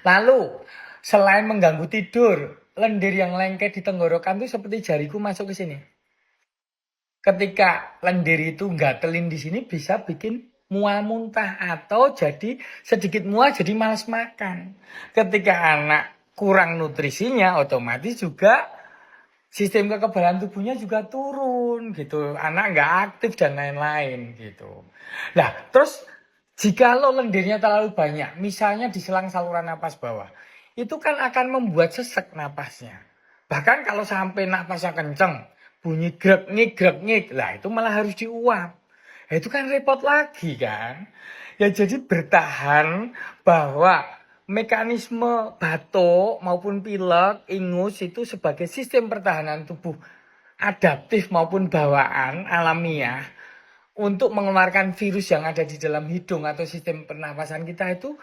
Lalu, selain mengganggu tidur, lendir yang lengket di tenggorokan itu seperti jariku masuk ke sini. Ketika lendir itu ngatelin di sini bisa bikin mual muntah atau jadi sedikit mual jadi malas makan. Ketika anak kurang nutrisinya otomatis juga sistem kekebalan tubuhnya juga turun gitu. Anak nggak aktif dan lain-lain gitu. Nah, terus jika lo lendirnya terlalu banyak, misalnya di selang saluran napas bawah, itu kan akan membuat sesek napasnya. Bahkan kalau sampai napasnya kenceng, bunyi grek-ngik, lah itu malah harus diuap. Nah, itu kan repot lagi kan. Ya jadi bertahan bahwa mekanisme batuk maupun pilek, ingus itu sebagai sistem pertahanan tubuh adaptif maupun bawaan alamiah untuk mengeluarkan virus yang ada di dalam hidung atau sistem pernapasan kita itu